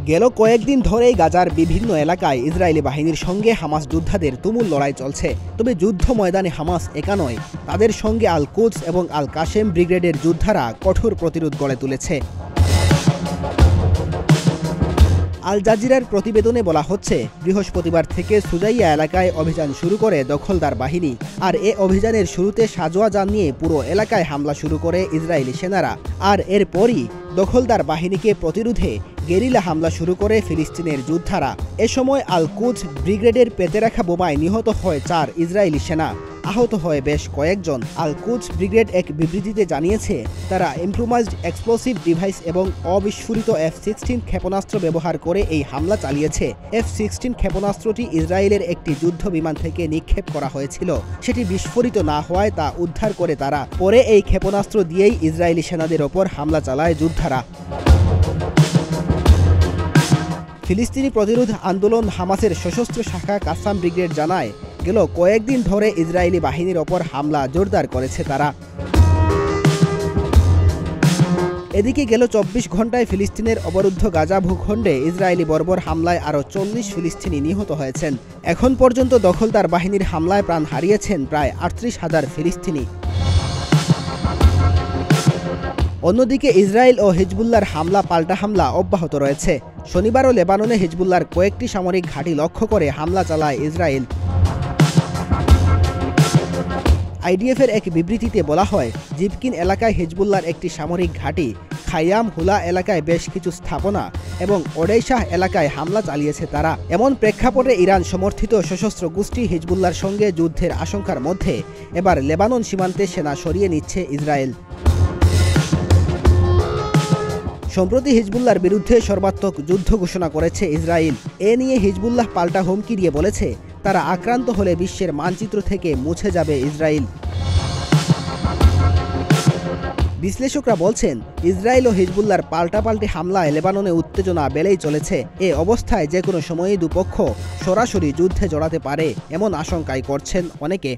গেল কয়েকদিন ধরেই গাজার বিভিন্ন এলাকায় ইসরায়েলি বাহিনীর সঙ্গে হামাস যোদ্ধাদের তুমুল লড়াই চলছে। তবে যুদ্ধ ময়দানে হামাস একা নয়, তাদের সঙ্গে আল কুদস এবং আল কাশেম ব্রিগেডের যোদ্ধারা কঠোর প্রতিরোধ গড়ে তুলেছে। আল জাজিরার প্রতিবেদনে বলা হচ্ছে, বৃহস্পতিবার থেকে সুজাইয়া এলাকায় অভিযান শুরু করে দখলদার বাহিনী। আর এ অভিযানের শুরুতে সাজোয়া যান নিয়ে পুরো এলাকায় হামলা শুরু করে ইসরায়েলি সেনারা। আর এরপরই দখলদার বাহিনীকে প্রতিরোধে গেরিলা হামলা শুরু করে ফিলিস্তিনের যোদ্ধারা। এ সময় আল কুদস ব্রিগেডের পেতে রাখা বোমায় নিহত হয় 4 ইসরায়েলি সেনা, আহত হয় বেশ কয়েকজন। আল কুদস ব্রিগেড এক বিবৃতিতে জানিয়েছে, তারা ইম্প্রোভাইজড এক্সপ্লোসিভ ডিভাইস এবং অবিস্ফোরিত F-16 ক্ষেপণাস্ত্র ব্যবহার করে এই হামলা চালিয়েছে। F-16 ক্ষেপণাস্ত্রটি ইসরায়েলের একটি যুদ্ধ বিমান থেকে নিক্ষেপ করা হয়েছিল। সেটি বিস্ফোরিত না হওয়ায় তা উদ্ধার করে তারা। পরে এই ক্ষেপণাস্ত্র দিয়েই ইসরায়েলি সেনাদের ওপর হামলা চালায় যোদ্ধারা। ফিলিস্তিনি প্রতিরোধ আন্দোলন হামাসের সশস্ত্র শাখা কাসাম ব্রিগেড জানায়, গেল কয়েকদিন ধরে ইসরায়েলি বাহিনীর ওপর হামলা জোরদার করেছে তারা। এদিকে গেল 24 ঘন্টায় ফিলিস্তিনের অবরুদ্ধ গাজা ভূখণ্ডে ইসরায়েলি বর্বর হামলায় আরও 40 ফিলিস্তিনি নিহত হয়েছেন। এখন পর্যন্ত দখলদার বাহিনীর হামলায় প্রাণ হারিয়েছেন প্রায় 38,000 ফিলিস্তিনি। অন্যদিকে ইসরায়েল ও হিজবুল্লাহর হামলা পাল্টা হামলা অব্যাহত রয়েছে। শনিবারও লেবাননে হিজবুল্লাহর কয়েকটি সামরিক ঘাঁটি লক্ষ্য করে হামলা চালায় ইসরায়েল। আইডিএফের এক বিবৃতিতে বলা হয়, জিবকিন এলাকায় হিজবুল্লাহর একটি সামরিক ঘাঁটি, খাইয়াম হুলা এলাকায় বেশ কিছু স্থাপনা এবং ওডেইশাহ এলাকায় হামলা চালিয়েছে তারা। এমন প্রেক্ষাপটে ইরান সমর্থিত সশস্ত্র গোষ্ঠী হিজবুল্লাহর সঙ্গে যুদ্ধের আশঙ্কার মধ্যে এবার লেবানন সীমান্তে সেনা সরিয়ে নিচ্ছে ইসরায়েল। সম্প্রতি হিজবুল্লাহর বিরুদ্ধে সর্বাত্মক যুদ্ধ ঘোষণা করেছে ইসরায়েল। এ নিয়ে হিজবুল্লাহ পাল্টা হুমকি দিয়ে বলেছে, তারা আক্রান্ত হলে বিশ্বের মানচিত্র থেকে মুছে যাবে ইসরায়েল। বিশ্লেষকরা বলছেন, ইসরায়েল ও হিজবুল্লাহর পাল্টাপাল্টি হামলায় লেবাননে উত্তেজনা বেড়েই চলেছে। এ অবস্থায় যে কোনো সময়ই দুপক্ষ সরাসরি যুদ্ধে জড়াতে পারে, এমন আশঙ্কাই করছেন অনেকে।